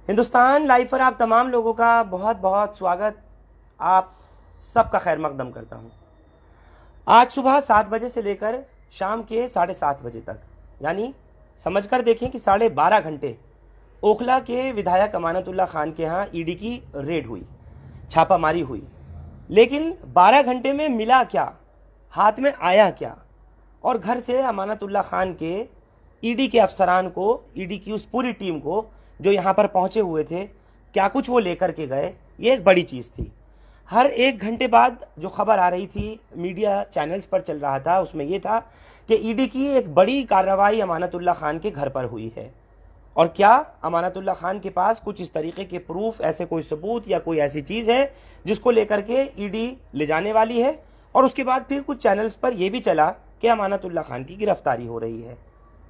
Hindustan live पर आप तमाम लोगों का बहुत बहुत स्वागत। आप सबका खैर मकदम करता हूँ। आज सुबह 7 बजे से लेकर शाम के 7:30 बजे तक, यानी समझकर देखें कि 12.5 घंटे ओखला के विधायक अमानतुल्लाह खान के यहाँ ईडी की रेड हुई, छापामारी हुई। लेकिन 12 घंटे में मिला क्या, हाथ में आया क्या, और घर से अमानतुल्लाह खान के ईडी के अफसरान को, ईडी की उस पूरी टीम को जो यहाँ पर पहुंचे हुए थे, क्या कुछ वो लेकर के गए, ये एक बड़ी चीज़ थी। हर 1 घंटे बाद जो खबर आ रही थी, मीडिया चैनल्स पर चल रहा था, उसमें यह था कि ईडी की एक बड़ी कार्रवाई अमानतुल्लाह खान के घर पर हुई है। और क्या अमानतुल्लाह खान के पास कुछ इस तरीके के प्रूफ, ऐसे कोई सबूत या कोई ऐसी चीज़ है जिसको लेकर के ईडी ले जाने वाली है। और उसके बाद फिर कुछ चैनल्स पर यह भी चला कि अमानतुल्लाह खान की गिरफ्तारी हो रही है।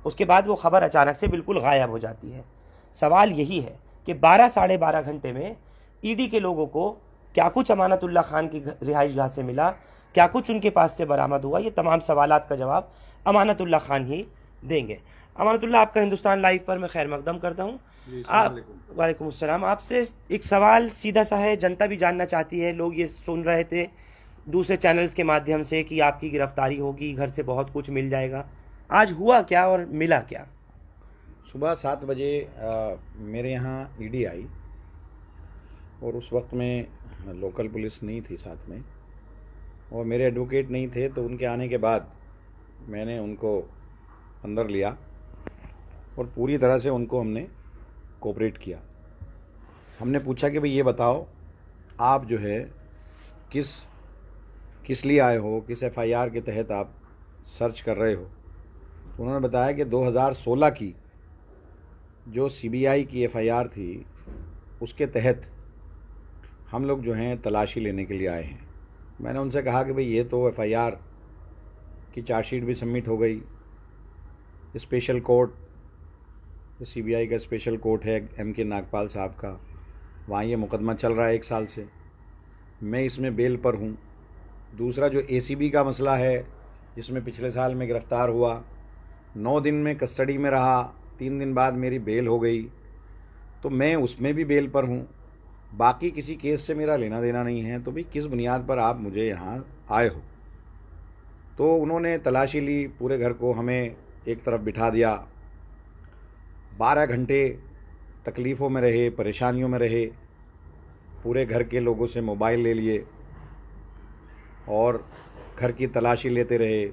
उसके बाद वो खबर अचानक से बिल्कुल गायब हो जाती है। सवाल यही है कि 12-12.5 घंटे में ईडी के लोगों को क्या कुछ अमानतुल्लाह खान की रिहाइश गाह से मिला, क्या कुछ उनके पास से बरामद हुआ। ये तमाम सवालात का जवाब अमानतुल्लाह खान ही देंगे। अमानतुल्लाह, आपका हिंदुस्तान लाइव पर मैं खैर मकदम करता हूँ। आप वालेकुम अस्सलाम। आपसे एक सवाल सीधा सा है, जनता भी जानना चाहती है। लोग ये सुन रहे थे दूसरे चैनल्स के माध्यम से कि आपकी गिरफ्तारी होगी, घर से बहुत कुछ मिल जाएगा। आज हुआ क्या और मिला क्या? सुबह 7 बजे मेरे यहाँ ईडी आई और उस वक्त में लोकल पुलिस नहीं थी साथ में, और मेरे एडवोकेट नहीं थे। तो उनके आने के बाद मैंने उनको अंदर लिया और पूरी तरह से उनको हमने कोऑपरेट किया। हमने पूछा कि भाई ये बताओ, आप जो है किस लिए आए हो, किस एफआईआर के तहत आप सर्च कर रहे हो। तो उन्होंने बताया कि 2016 की जो सीबीआई की एफआईआर थी, उसके तहत हम लोग जो हैं तलाशी लेने के लिए आए हैं। मैंने उनसे कहा कि भाई ये तो एफआईआर की चार्जशीट भी सबमिट हो गई, स्पेशल कोर्ट, सीबीआई का स्पेशल कोर्ट है एम.के. नागपाल साहब का, वहाँ ये मुकदमा चल रहा है 1 साल से, मैं इसमें बेल पर हूँ। दूसरा जो एसीबी का मसला है, जिसमें पिछले साल में गिरफ़्तार हुआ, 9 दिन में कस्टडी में रहा, 3 दिन बाद मेरी बेल हो गई, तो मैं उसमें भी बेल पर हूँ। बाकी किसी केस से मेरा लेना देना नहीं है। तो भाई किस बुनियाद पर आप मुझे यहाँ आए हो। तो उन्होंने तलाशी ली, पूरे घर को हमें एक तरफ बिठा दिया। 12 घंटे तकलीफ़ों में रहे, परेशानियों में रहे, पूरे घर के लोगों से मोबाइल ले लिए और घर की तलाशी लेते रहे।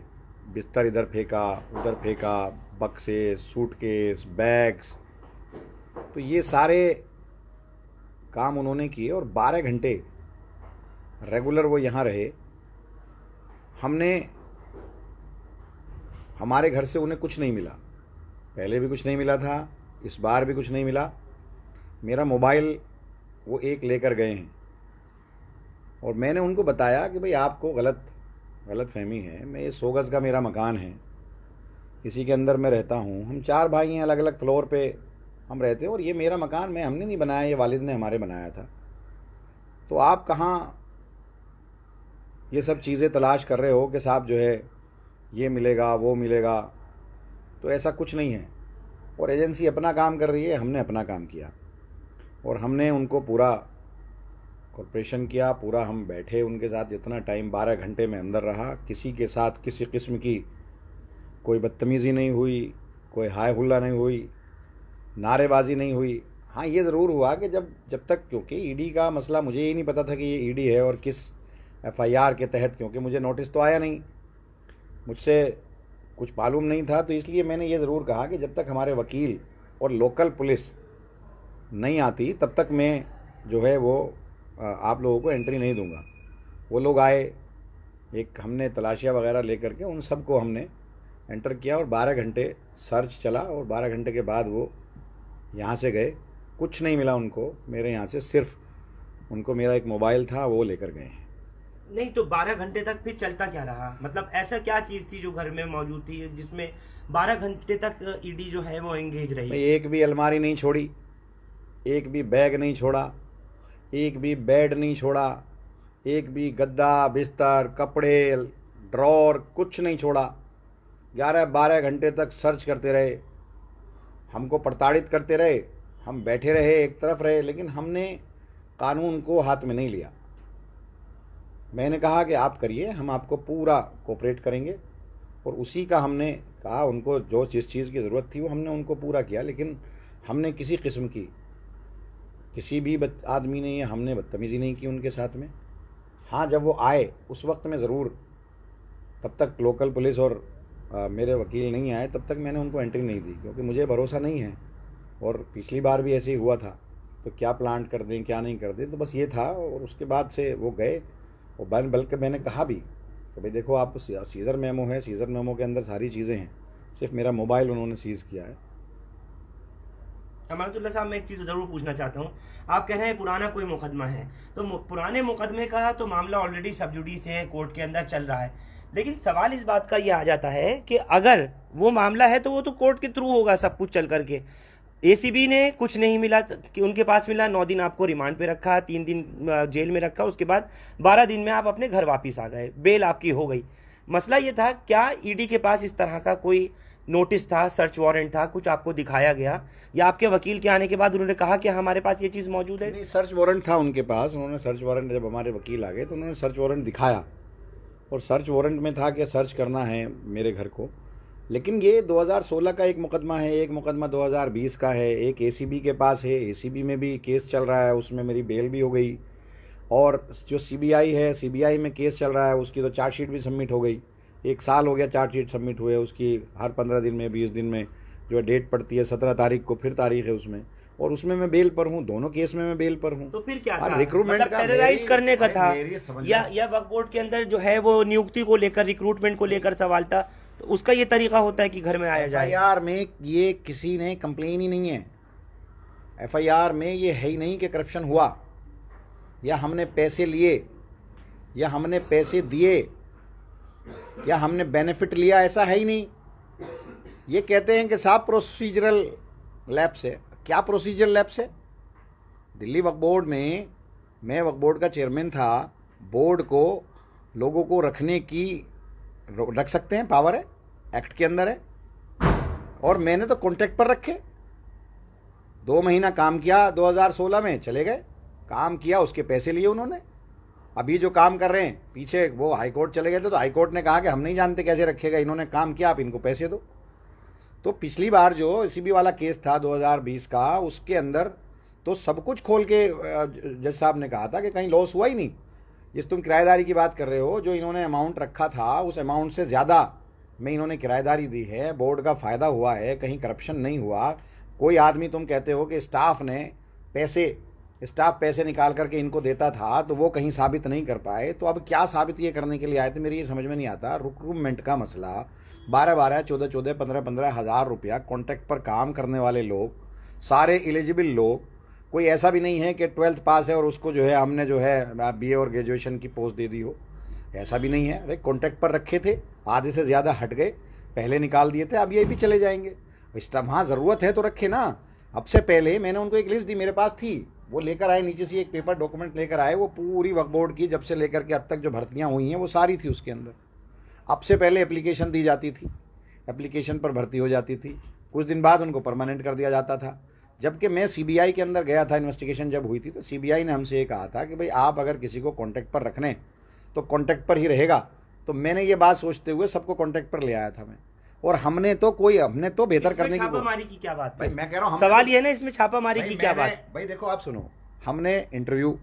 बिस्तर इधर फेंका, उधर फेंका, बक्से, सूटकेस, बैग्स, तो ये सारे काम उन्होंने किए और 12 घंटे रेगुलर वो यहाँ रहे। हमारे घर से उन्हें कुछ नहीं मिला, पहले भी कुछ नहीं मिला था, इस बार भी कुछ नहीं मिला। मेरा मोबाइल वो एक लेकर गए हैं और मैंने उनको बताया कि भाई आपको गलत फहमी है। मैं ये 100 गज़ का मेरा मकान है, इसी के अंदर मैं रहता हूँ। हम 4 भाई हैं, अलग अलग फ्लोर पे हम रहते हैं, और ये मेरा मकान हमने नहीं बनाया, ये वालिद ने हमारे बनाया था। तो आप कहाँ ये सब चीज़ें तलाश कर रहे हो कि साहब जो है ये मिलेगा वो मिलेगा। तो ऐसा कुछ नहीं है, और एजेंसी अपना काम कर रही है, हमने अपना काम किया और हमने उनको पूरा कॉर्पोरेशन किया। पूरा हम बैठे उनके साथ, जितना टाइम 12 घंटे में अंदर रहा, किसी के साथ किसी किस्म की कोई बदतमीज़ी नहीं हुई, कोई हाय हुल्ला नहीं हुई, नारेबाजी नहीं हुई। हाँ, ये ज़रूर हुआ कि जब तक, क्योंकि ईडी का मसला मुझे ही नहीं पता था कि ये ईडी है और किस एफआईआर के तहत, क्योंकि मुझे नोटिस तो आया नहीं, मुझसे कुछ मालूम नहीं था। तो इसलिए मैंने ये ज़रूर कहा कि जब तक हमारे वकील और लोकल पुलिस नहीं आती तब तक मैं जो है वो आप लोगों को एंट्री नहीं दूंगा। वो लोग आए, एक हमने तलाशियाँ वगैरह लेकर के उन सबको हमने एंटर किया और 12 घंटे सर्च चला, और 12 घंटे के बाद वो यहाँ से गए। कुछ नहीं मिला उनको मेरे यहाँ से, सिर्फ उनको मेरा एक मोबाइल था, वो लेकर गए हैं। नहीं, तो 12 घंटे तक फिर चलता क्या रहा? मतलब ऐसा क्या चीज थी जो घर में मौजूद थी जिसमें 12 घंटे तक ईडी जो है वो एंगेज रही? एक भी अलमारी नहीं छोड़ी, एक भी बैग नहीं छोड़ा, एक भी बेड नहीं छोड़ा, एक भी गद्दा, बिस्तर, कपड़े, ड्रॉर, कुछ नहीं छोड़ा। 11-12 घंटे तक सर्च करते रहे, हमको प्रताड़ित करते रहे, हम बैठे रहे, एक तरफ रहे, लेकिन हमने कानून को हाथ में नहीं लिया। मैंने कहा कि आप करिए, हम आपको पूरा कोऑपरेट करेंगे, और उसी का हमने कहा, उनको जो जिस चीज़ की ज़रूरत थी वो हमने उनको पूरा किया। लेकिन हमने किसी किस्म की, किसी भी आदमी ने, हमने बदतमीज़ी नहीं की उनके साथ में। हाँ, जब वो आए उस वक्त में ज़रूर, तब तक लोकल पुलिस और मेरे वकील नहीं आए, तब तक मैंने उनको एंट्री नहीं दी, क्योंकि मुझे भरोसा नहीं है। और पिछली बार भी ऐसे ही हुआ था, तो क्या प्लांट कर दें क्या नहीं कर दें, तो बस ये था। और उसके बाद से वो गए, और बल्कि मैंने कहा भी कि भाई देखो, आप सीज़र मेमो है, सीज़र मेमो के अंदर सारी चीज़ें हैं, सिर्फ मेरा मोबाइल उन्होंने सीज़ किया है। अमानतुल्लाह साहब, मैं एक चीज़ ज़रूर पूछना चाहता हूँ। आप कह रहे हैं पुराना कोई मुकदमा है, तो पुराने मुकदमे का तो मामला ऑलरेडी सब जुडिस है, कोर्ट के अंदर चल रहा है। लेकिन सवाल इस बात का ये आ जाता है कि अगर वो मामला है तो वो तो कोर्ट के थ्रू होगा सब कुछ चल करके। एसीबी ने कुछ नहीं मिला कि उनके पास मिला, 9 दिन आपको रिमांड पे रखा, 3 दिन जेल में रखा, उसके बाद 12 दिन में आप अपने घर वापस आ गए, बेल आपकी हो गई। मसला ये था, क्या ईडी के पास इस तरह का कोई नोटिस था, सर्च वारंट था, कुछ आपको दिखाया गया, या आपके वकील के आने के बाद उन्होंने कहा कि हमारे पास ये चीज़ मौजूद है? नहीं, सर्च वारंट था उनके पास। उन्होंने सर्च वारंट, जब हमारे वकील आ गए तो उन्होंने सर्च वारंट दिखाया, और सर्च वारंट में था कि सर्च करना है मेरे घर को। लेकिन ये 2016 का एक मुकदमा है, एक मुकदमा 2020 का है, एक एसीबी के पास है, एसीबी में भी केस चल रहा है, उसमें मेरी बेल भी हो गई। और जो सीबीआई है, सीबीआई में केस चल रहा है, उसकी तो चार्जशीट भी सबमिट हो गई। 1 साल हो गया चार्जशीट सबमिट हुए उसकी, हर 15 दिन में 20 दिन में जो डेट पड़ती है, 17 तारीख को फिर तारीख है उसमें, और उसमें मैं बेल पर हूँ, दोनों केस में मैं बेल पर हूँ। तो फिर क्या था? रिक्रूटमेंट मतलब का टेरराइज करने का था, या या वक्फ बोर्ड के अंदर जो है वो नियुक्ति को लेकर, रिक्रूटमेंट को लेकर सवाल था, तो उसका ये तरीका होता है कि घर में आया जाए? एफआईआर में ये किसी ने कंप्लेन ही नहीं है। एफआईआर में ये है ही नहीं कि करप्शन हुआ, या हमने पैसे लिए, या हमने पैसे दिए, या हमने बेनिफिट लिया, ऐसा है ही नहीं। ये कहते हैं कि साहब प्रोसीजरल लैप्स है। क्या प्रोसीजरल लैप्स है? दिल्ली वक्फ बोर्ड में मैं वक्फ बोर्ड का चेयरमैन था, बोर्ड को लोगों को रखने की रख सकते हैं, पावर है, एक्ट के अंदर है, और मैंने तो कॉन्ट्रैक्ट पर रखे। 2 महीना काम किया 2016 में, चले गए, काम किया, उसके पैसे लिए उन्होंने। अभी जो काम कर रहे हैं पीछे, वो हाई कोर्ट चले गए थे, तो हाई कोर्ट ने कहा कि हम नहीं जानते कैसे रखेगा, इन्होंने काम किया, आप इनको पैसे दो। तो पिछली बार जो एसीबी वाला केस था 2020 का, उसके अंदर तो सब कुछ खोल के जज साहब ने कहा था कि कहीं लॉस हुआ ही नहीं। जिस तुम किराएदारी की बात कर रहे हो, जो इन्होंने अमाउंट रखा था उस अमाउंट से ज़्यादा में इन्होंने किराएदारी दी है, बोर्ड का फ़ायदा हुआ है, कहीं करप्शन नहीं हुआ। कोई आदमी, तुम कहते हो कि स्टाफ पैसे निकाल करके इनको देता था, तो वो कहीं साबित नहीं कर पाए, तो अब क्या साबित ये करने के लिए आए थे, मेरी ये समझ में नहीं आता। रिक्रूटमेंट का मसला, 12-12, 14-14, 15-15 हज़ार रुपया कॉन्ट्रैक्ट पर काम करने वाले लोग, सारे एलिजिबल लोग, कोई ऐसा भी नहीं है कि 12th पास है और उसको जो है हमने जो है बीए और ग्रेजुएशन की पोस्ट दे दी हो, ऐसा भी नहीं है। अरे कॉन्ट्रैक्ट पर रखे थे, आधे से ज़्यादा हट गए, पहले निकाल दिए थे, अब ये भी चले जाएंगे। इस तरह वहाँ ज़रूरत है तो रखे ना। अब से पहले मैंने उनको एक लिस्ट दी, मेरे पास थी, वो लेकर आए, नीचे से एक पेपर डॉक्यूमेंट लेकर आए, वो पूरी वक्फ बोर्ड की जब से लेकर के अब तक जो भर्तियाँ हुई हैं वो सारी थी उसके अंदर। अब से पहले एप्लीकेशन दी जाती थी, एप्लीकेशन पर भर्ती हो जाती थी, कुछ दिन बाद उनको परमानेंट कर दिया जाता था। जबकि मैं सीबीआई के अंदर गया था, इन्वेस्टिगेशन जब हुई थी, तो सीबीआई ने हमसे ये कहा था कि भाई आप अगर किसी को कॉन्ट्रैक्ट पर रखने तो कॉन्ट्रैक्ट पर ही रहेगा। तो मैंने ये बात सोचते हुए सबको कॉन्ट्रैक्ट पर ले आया था मैं, और हमने तो बेहतर करने की छापामारी की क्या बात भाई, है? मैं कह रहा हूँ सवाल ये है ना, इसमें छापामारी की क्या बात? भाई देखो, आप सुनो, हमने इंटरव्यू,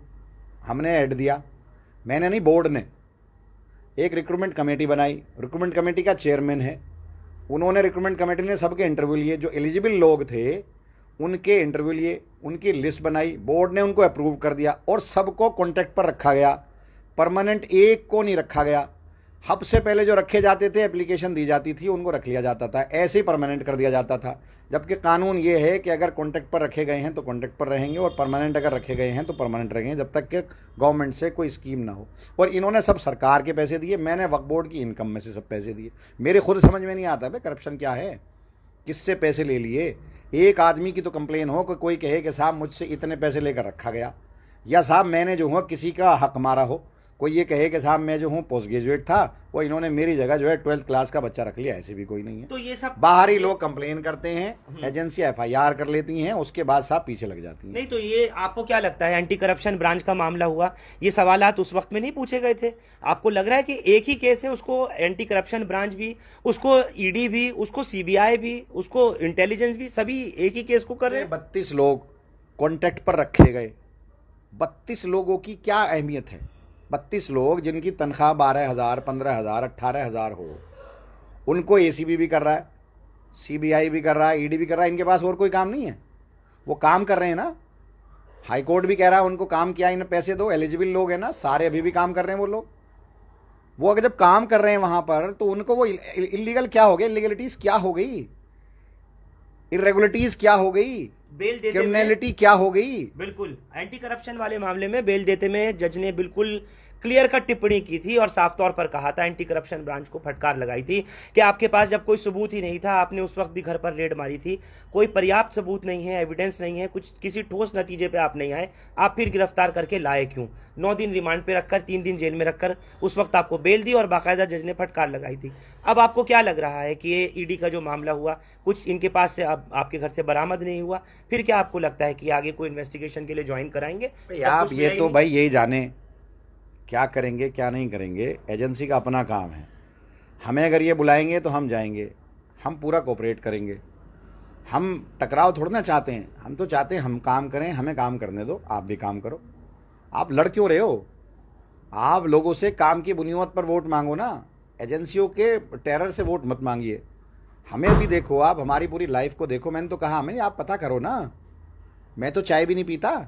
हमने ऐड दिया, मैंने नहीं, बोर्ड ने एक रिक्रूटमेंट कमेटी बनाई, रिक्रूटमेंट कमेटी का चेयरमैन है, उन्होंने, रिक्रूटमेंट कमेटी ने सबके इंटरव्यू लिए, जो एलिजिबल लोग थे उनके इंटरव्यू लिए, उनकी लिस्ट बनाई, बोर्ड ने उनको अप्रूव कर दिया, और सबको कॉन्ट्रैक्ट पर रखा गया, परमानेंट एक को नहीं रखा गया। हब से पहले जो रखे जाते थे, एप्लीकेशन दी जाती थी, उनको रख लिया जाता था, ऐसे ही परमानेंट कर दिया जाता था। जबकि कानून ये है कि अगर कॉन्ट्रैक्ट पर रखे गए हैं तो कॉन्ट्रैक्ट पर रहेंगे, और परमानेंट अगर रखे गए हैं तो परमानेंट रहेंगे, जब तक कि गवर्नमेंट से कोई स्कीम ना हो। और इन्होंने सब सरकार के पैसे दिए, मैंने वक्फ बोर्ड की इनकम में से सब पैसे दिए। मेरे खुद समझ में नहीं आता भाई करप्शन क्या है, किससे पैसे ले लिए। एक आदमी की तो कंप्लेन हो कि कोई कहे कि साहब मुझसे इतने पैसे लेकर रखा गया, या साहब मैंने जो हो किसी का हक मारा हो, कोई ये कहे कि साहब मैं जो हूँ पोस्ट ग्रेजुएट था, वो इन्होंने मेरी जगह जो है 12th क्लास का बच्चा रख लिया, ऐसे भी कोई नहीं है। तो ये सब बाहरी लोग कंप्लेन करते हैं, एजेंसी FIR कर लेती हैं, उसके बाद साहब पीछे लग जाती हैं। नहीं, तो ये आपको क्या लगता है, एंटी करप्शन ब्रांच का मामला हुआ, ये सवालात उस वक्त में नहीं पूछे गए थे? आपको लग रहा है कि एक ही केस है, उसको एंटी करप्शन ब्रांच भी, उसको ईडी भी, उसको CBI भी, उसको इंटेलिजेंस भी, सभी एक ही केस को कर रहे हैं? 32 लोग कॉन्ट्रैक्ट पर रखे गए। 32 लोगों की क्या अहमियत है? 32 लोग जिनकी तनख्वाह 12,000, 15,000, 18,000 हो, उनको ACB भी कर रहा है, CBI भी कर रहा है, ED भी कर रहा है, इनके पास और कोई काम नहीं है? वो काम कर रहे हैं ना। हाई कोर्ट भी कह रहा है उनको काम किया, इन्हें पैसे दो, एलिजिबल लोग हैं ना सारे, अभी भी काम कर रहे हैं वो लोग। वो अगर जब काम कर रहे हैं वहां पर, तो उनको वो इलीगल क्या हो गया, इलीगलिटीज क्या हो गई, इरेगुलरिटीज क्या हो गई, बेल देते क्रिमिनलिटी क्या हो गई? बिल्कुल एंटी करप्शन वाले मामले में बेल देते में जज ने बिल्कुल क्लियर कट टिप्पणी की थी और साफ तौर पर कहा था, एंटी करप्शन ब्रांच को फटकार लगाई थी कि आपके पास जब कोई सबूत ही नहीं था, आपने उस वक्त भी घर पर रेड मारी थी, कोई पर्याप्त सबूत नहीं है, एविडेंस नहीं है, कुछ किसी ठोस नतीजे पे आप नहीं आए, आप फिर गिरफ्तार करके लाए क्यों? 9 दिन रिमांड पे रखकर, 3 दिन जेल में रखकर उस वक्त आपको बेल दी और बाकायदा जज ने फटकार लगाई थी। अब आपको क्या लग रहा है कि ये ईडी का जो मामला हुआ, कुछ इनके पास से अब आपके घर से बरामद नहीं हुआ, फिर क्या आपको लगता है कि आगे कोई इन्वेस्टिगेशन के लिए ज्वाइन कराएंगे? आप ये तो भाई यही जाने क्या करेंगे क्या नहीं करेंगे, एजेंसी का अपना काम है। हमें अगर ये बुलाएंगे तो हम जाएंगे, हम पूरा कोऑपरेट करेंगे। हम टकराव थोड़ा ना चाहते हैं, हम तो चाहते हैं हम काम करें, हमें काम करने दो, आप भी काम करो। आप लड़ क्यों रहे हो? आप लोगों से काम की बुनियाद पर वोट मांगो ना, एजेंसियों के टेरर से वोट मत मांगिए। हमें भी देखो, आप हमारी पूरी लाइफ को देखो। मैंने तो कहा हमें आप पता करो ना, मैं तो चाय भी नहीं पीता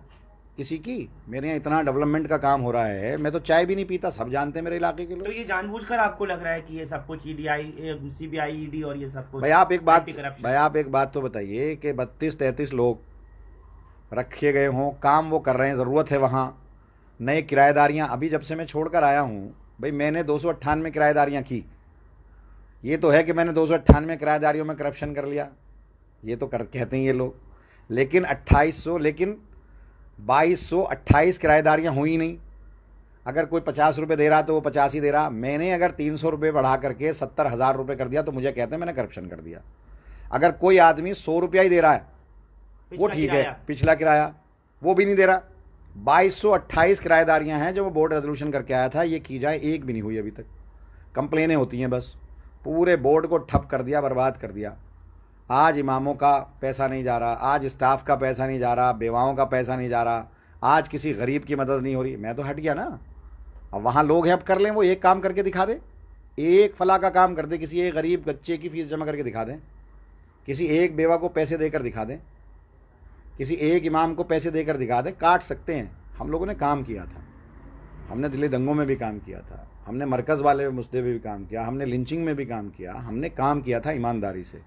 किसी की, मेरे यहाँ इतना डेवलपमेंट का काम हो रहा है, मैं तो चाय भी नहीं पीता, सब जानते हैं मेरे इलाके के लोग। तो ये जानबूझकर आपको लग रहा है कि ये सब कुछ CBI ED और ये सब कुछ? भाई आप एक बात तो बताइए कि 32-33 लोग रखे गए हों, काम वो कर रहे हैं, ज़रूरत है वहाँ। नए किराएदारियाँ अभी जब से मैं छोड़कर आया हूँ, भाई मैंने 298 किराएदारियाँ की। ये तो है कि मैंने 298 किराएदारियों में करप्शन कर लिया, ये तो कहते हैं ये लोग, लेकिन 2228 किराएदारियाँ हुई नहीं। अगर कोई 50 रुपये दे रहा तो वो 50 ही दे रहा। मैंने अगर 300 रुपये बढ़ा करके 70,000 रुपये कर दिया तो मुझे कहते हैं मैंने करप्शन कर दिया। अगर कोई आदमी 100 रुपया ही दे रहा है वो ठीक है, पिछला किराया वो भी नहीं दे रहा। 2228 किराएदारियाँ हैं जो वो बोर्ड रेजोल्यूशन करके आया था, ये की जाए, एक भी नहीं हुई अभी तक। कंप्लेनें होती हैं बस, पूरे बोर्ड को ठप कर दिया, बर्बाद कर दिया। आज इमामों का पैसा नहीं जा रहा, आज स्टाफ का पैसा नहीं जा रहा, बेवाओं का पैसा नहीं जा रहा, आज किसी गरीब की मदद नहीं हो रही। मैं तो हट गया ना। अब वहाँ लोग हैं, अब कर लें, वो एक काम करके दिखा दे, एक फला का काम कर दे, किसी एक गरीब बच्चे की फीस जमा करके दिखा दें, किसी एक बेवा को पैसे देकर दिखा दें, किसी एक इमाम को पैसे देकर दिखा दें, काट सकते हैं। हम लोगों ने काम किया था, हमने दिल्ली दंगों में भी काम किया था, हमने मरकज़ वाले मुद्दे में भी काम किया, हमने लिंचिंग में भी काम किया, हमने काम किया था ईमानदारी से,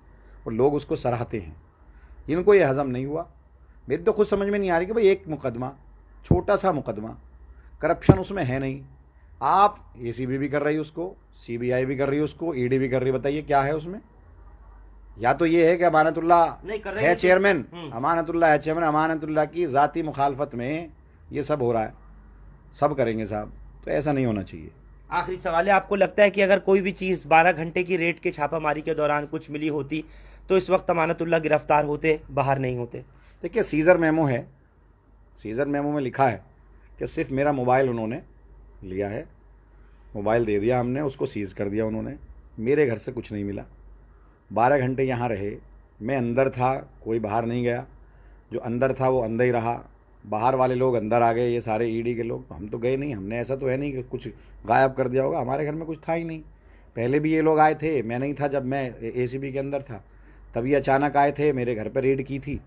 और लोग उसको सराहते हैं। इनको ये हज़म नहीं हुआ। मेरी तो खुद समझ में नहीं आ रही कि भाई एक मुकदमा, छोटा सा मुकदमा, करप्शन उसमें है नहीं, आप ACB भी कर रही है उसको, CBI भी कर रही है उसको, ED भी कर रही है, बताइए क्या है उसमें? या तो ये है कि अमानतुल्लाह है चेयरमैन, अमानतुल्लाह है चेयरमैन, अमानतुल्लाह की ज़ाती मुखालफत में ये सब हो रहा है, सब करेंगे साहब, तो ऐसा नहीं होना चाहिए। आखिरी सवाल है, आपको लगता है कि अगर कोई भी चीज़ 12 घंटे की रेड के छापामारी के दौरान कुछ मिली होती तो इस वक्त अमानतुल्लाह गिरफ्तार होते, बाहर नहीं होते? देखिए सीजर मेमो है, सीजर मेमो में लिखा है कि सिर्फ मेरा मोबाइल उन्होंने लिया है, मोबाइल दे दिया हमने, उसको सीज कर दिया उन्होंने, मेरे घर से कुछ नहीं मिला। 12 घंटे यहाँ रहे, मैं अंदर था, कोई बाहर नहीं गया, जो अंदर था वो अंदर ही रहा, बाहर वाले लोग अंदर आ गए, ये सारे ED के लोग, हम तो गए नहीं। हमने ऐसा तो है नहीं कि कुछ गायब कर दिया होगा, हमारे घर में कुछ था ही नहीं। पहले भी ये लोग आए थे, मैं नहीं था, जब मैं ACB के अंदर था तभी अचानक आए थे, मेरे घर पर रेड की थी,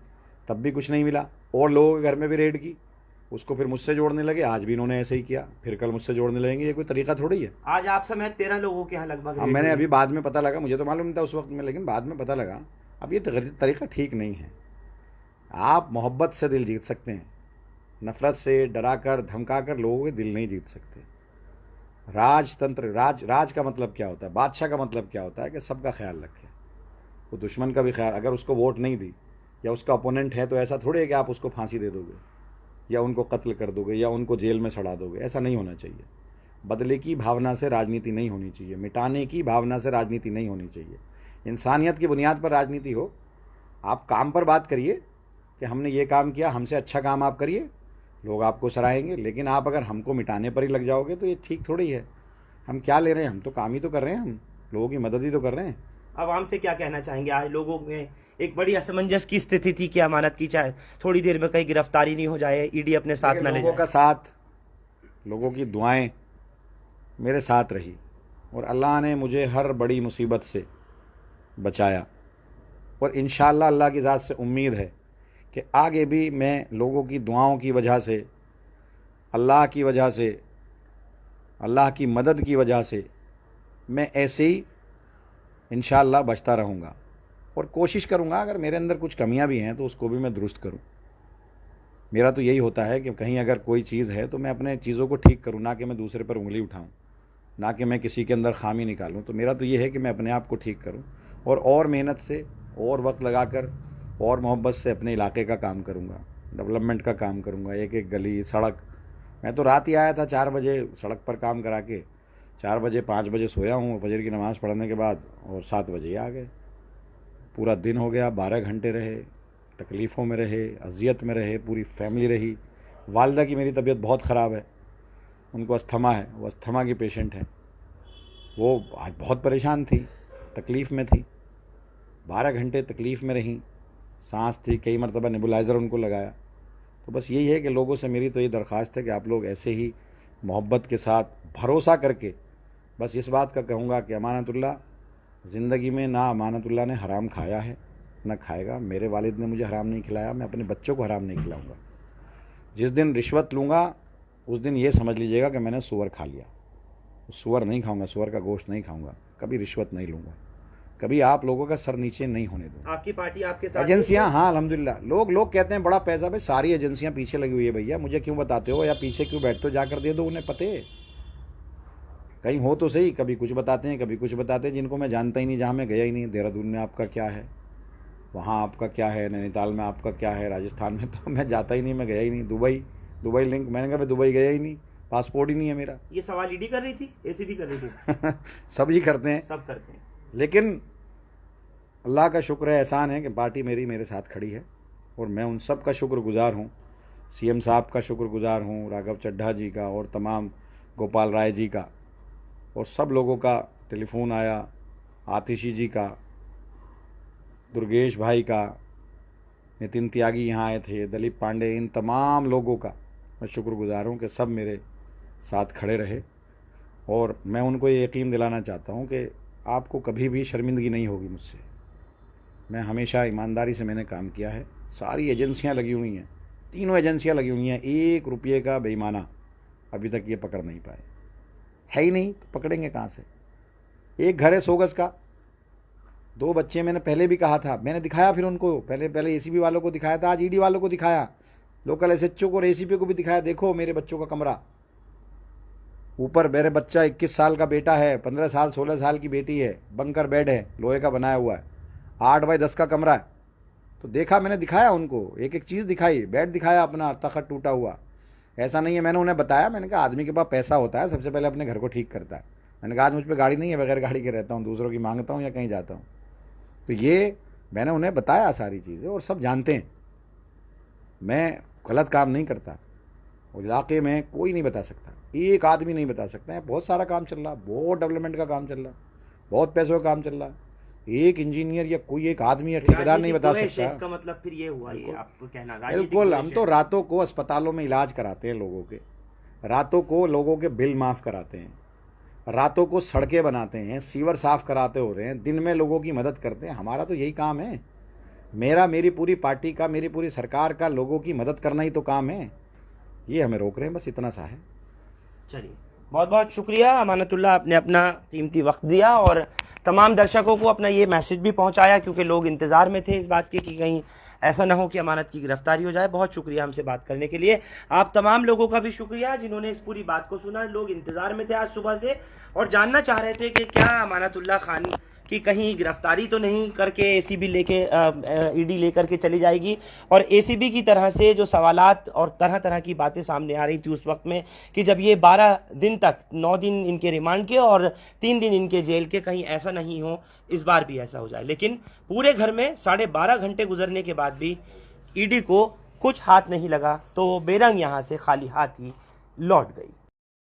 तब भी कुछ नहीं मिला, और लोगों के घर में भी रेड की, उसको फिर मुझसे जोड़ने लगे, आज भी इन्होंने ऐसे ही किया, फिर कल मुझसे जोड़ने लगेंगे, ये कोई तरीका थोड़ी है। आज आप समेत 13 लोगों के यहाँ लगभग। मैंने अभी बाद में पता लगा, मुझे तो मालूम नहीं था उस वक्त में, लेकिन बाद में पता लगा, अब ये तरीका ठीक नहीं है। आप मोहब्बत से दिल जीत सकते हैं, नफरत से डरा कर धमका कर लोगों के दिल नहीं जीत सकते। राजतंत्र, राज का मतलब क्या होता है, बादशाह का मतलब क्या होता है कि सबका ख्याल रखे, वो दुश्मन का भी ख्याल। अगर उसको वोट नहीं दी या उसका अपोनेंट है तो ऐसा थोड़ी है कि आप उसको फांसी दे दोगे या उनको कत्ल कर दोगे या उनको जेल में सड़ा दोगे, ऐसा नहीं होना चाहिए। बदले की भावना से राजनीति नहीं होनी चाहिए, मिटाने की भावना से राजनीति नहीं होनी चाहिए। इंसानियत की बुनियाद पर राजनीति हो। आप काम पर बात करिए कि हमने ये काम किया, हमसे अच्छा काम आप करिए, लोग आपको सराहेंगे। लेकिन आप अगर हमको मिटाने पर ही लग जाओगे तो ये ठीक थोड़ी है। हम क्या ले रहे हैं? हम तो काम ही तो कर रहे हैं, हम लोगों की मदद ही तो कर रहे हैं। आवाम से क्या कहना चाहेंगे? आज लोगों में एक बड़ी असमंजस की स्थिति थी कि अमानत की चाहे थोड़ी देर में कहीं गिरफ्तारी नहीं हो जाए, ईडी अपने साथ न ले लोगों जाए। का साथ, लोगों की दुआएं मेरे साथ रही और अल्लाह ने मुझे हर बड़ी मुसीबत से बचाया। और इंशाअल्लाह अल्लाह की ज़ात से उम्मीद है कि आगे भी मैं लोगों की दुआओं की वजह से, अल्लाह की वजह से, अल्लाह की मदद की वजह से मैं ऐसे ही इंशाअल्लाह बचता रहूँगा। और कोशिश करूँगा अगर मेरे अंदर कुछ कमियां भी हैं तो उसको भी मैं दुरुस्त करूँ। मेरा तो यही होता है कि कहीं अगर कोई चीज़ है तो मैं अपने चीज़ों को ठीक करूँ, ना कि मैं दूसरे पर उंगली उठाऊँ, ना कि मैं किसी के अंदर खामी निकालूँ। तो मेरा तो ये है कि मैं अपने आप को ठीक करूँ और मेहनत से और वक्त लगाकर और मोहब्बत से अपने इलाके का काम करूँगा, डेवलपमेंट का काम करूँगा। एक एक गली, सड़क। मैं तो रात ही आया था 4 बजे सड़क पर काम करा के, 4 बजे 5 बजे सोया हूँ फजर की नमाज़ पढ़ने के बाद और 7 बजे ही आ गए। पूरा दिन हो गया, 12 घंटे रहे, तकलीफ़ों में रहे, अजियत में रहे, पूरी फैमिली रही। वालिदा की मेरी तबीयत बहुत ख़राब है, उनको अस्थमा है, वो अस्थमा की पेशेंट है। वो आज बहुत परेशान थी, तकलीफ़ में थी, 12 घंटे तकलीफ़ में रहीं, सांस थी, कई मरतबा नेबुलाइज़र उनको लगाया। तो बस यही है कि लोगों से मेरी तो ये दरख्वास्त है कि आप लोग ऐसे ही मोहब्बत के साथ भरोसा करके, बस इस बात का कहूँगा कि अमानतुल्लाह ज़िंदगी में ना अमानतुल्लाह ने हराम खाया है ना खाएगा। मेरे वालिद ने मुझे हराम नहीं खिलाया, मैं अपने बच्चों को हराम नहीं खिलाऊंगा। जिस दिन रिश्वत लूँगा उस दिन ये समझ लीजिएगा कि मैंने सूअर खा लिया। सूअर नहीं खाऊंगा, सूअर का गोश्त नहीं खाऊंगा, कभी रिश्वत नहीं लूँगा, कभी आप लोगों का सर नीचे नहीं होने दूँगा। आपकी पार्टी आपके साथ? एजेंसियां, हाँ अल्हम्दुलिल्लाह। लोग कहते हैं बड़ा पैसा, भाई सारी एजेंसियां पीछे लगी हुई है भैया, मुझे क्यों बताते हो या पीछे क्यों बैठते हो? जाकर दे दो उन्हें पते, कहीं हो तो सही। कभी कुछ बताते हैं, कभी कुछ बताते हैं जिनको मैं जानता ही नहीं, जहाँ मैं गया ही नहीं। देहरादून में आपका क्या है, वहाँ आपका क्या है, नैनीताल में आपका क्या है, राजस्थान में तो मैं जाता ही नहीं, मैं गया ही नहीं। दुबई लिंक, मैंने कहा मैं दुबई गया ही नहीं, पासपोर्ट ही नहीं है मेरा। ये सवाल ईडी कर रही थी, एसीबी कर रही थी? सब ही करते हैं, सब करते हैं। लेकिन अल्लाह का शुक्र है, एहसान है कि पार्टी मेरे साथ खड़ी है और मैं उन सब का शुक्रगुजार हूँ। सीएम साहब का शुक्रगुजार हूँ, राघव चड्ढा जी का और तमाम गोपाल राय जी का, और सब लोगों का टेलीफोन आया, आतिशी जी का, दुर्गेश भाई का, नितिन त्यागी यहाँ आए थे, दिलीप पांडे, इन तमाम लोगों का मैं शुक्रगुजार हूँ कि सब मेरे साथ खड़े रहे। और मैं उनको ये यकीन दिलाना चाहता हूँ कि आपको कभी भी शर्मिंदगी नहीं होगी मुझसे। मैं हमेशा ईमानदारी से मैंने काम किया है। सारी एजेंसियाँ लगी हुई हैं, तीनों एजेंसियाँ लगी हुई हैं, 1 रुपये का बेईमाना अभी तक ये पकड़ नहीं पाए। है ही नहीं तो पकड़ेंगे कहाँ से? एक घर है 100 गज का, 2 बच्चे, मैंने पहले भी कहा था, मैंने दिखाया फिर उनको, पहले एसीबी वालों को दिखाया था, आज ईडी वालों को दिखाया, लोकल एसएचओ को और एसीपी को भी दिखाया। देखो मेरे बच्चों का कमरा, ऊपर मेरे बच्चा 21 साल का बेटा है, 15 साल 16 साल की बेटी है, बंकर बेड है, लोहे का बनाया हुआ है, 8 बाई 10 का कमरा है। तो देखा, मैंने दिखाया उनको, एक एक चीज़ दिखाई, बेड दिखाया अपना, तखत टूटा हुआ। ऐसा नहीं है, मैंने उन्हें बताया, मैंने कहा आदमी के पास पैसा होता है सबसे पहले अपने घर को ठीक करता है। मैंने कहा आज मुझ पर गाड़ी नहीं है, बगैर गाड़ी के रहता हूँ, दूसरों की मांगता हूँ या कहीं जाता हूँ। तो ये मैंने उन्हें बताया सारी चीज़ें, और सब जानते हैं मैं गलत काम नहीं करता। और इलाके में कोई नहीं बता सकता, एक आदमी नहीं बता सकता है। बहुत सारा काम चल रहा, बहुत डेवलपमेंट का काम चल रहा, बहुत पैसों का काम चल रहा, एक इंजीनियर या कोई एक आदमी या ठेकेदार नहीं बता सकता। इसका मतलब फिर ये हुआ, ये आपको कहना बिल्कुल। हम तो रातों को अस्पतालों में इलाज कराते हैं लोगों के, रातों को लोगों के बिल माफ़ कराते हैं, रातों को सड़कें बनाते हैं, सीवर साफ कराते हो रहे हैं, दिन में लोगों की मदद करते हैं। हमारा तो यही काम है, मेरी पूरी पार्टी का, मेरी पूरी सरकार का लोगों की मदद करना ही तो काम है। ये हमें रोक रहे हैं, बस इतना सा है। चलिए, बहुत बहुत शुक्रिया अमानतुल्लाह, आपने अपना कीमती वक्त दिया और तमाम दर्शकों को अपना ये मैसेज भी पहुंचाया, क्योंकि लोग इंतज़ार में थे इस बात के कि कहीं ऐसा ना हो कि अमानत की गिरफ्तारी हो जाए। बहुत शुक्रिया हमसे बात करने के लिए। आप तमाम लोगों का भी शुक्रिया जिन्होंने इस पूरी बात को सुना। लोग इंतज़ार में थे आज सुबह से और जानना चाह रहे थे कि क्या अमानतुल्लाह खान कि कहीं गिरफ्तारी तो नहीं करके एसीबी लेके ईडी लेकर के चली जाएगी। और एसीबी की तरह से जो सवालात और तरह तरह की बातें सामने आ रही थी उस वक्त में कि जब ये 12 दिन तक 9 दिन इनके रिमांड के और 3 दिन इनके जेल के, कहीं ऐसा नहीं हो इस बार भी ऐसा हो जाए। लेकिन पूरे घर में 12.5 घंटे गुजरने के बाद भी ईडी को कुछ हाथ नहीं लगा, तो बेरंग यहां से खाली हाथ ही लौट गई।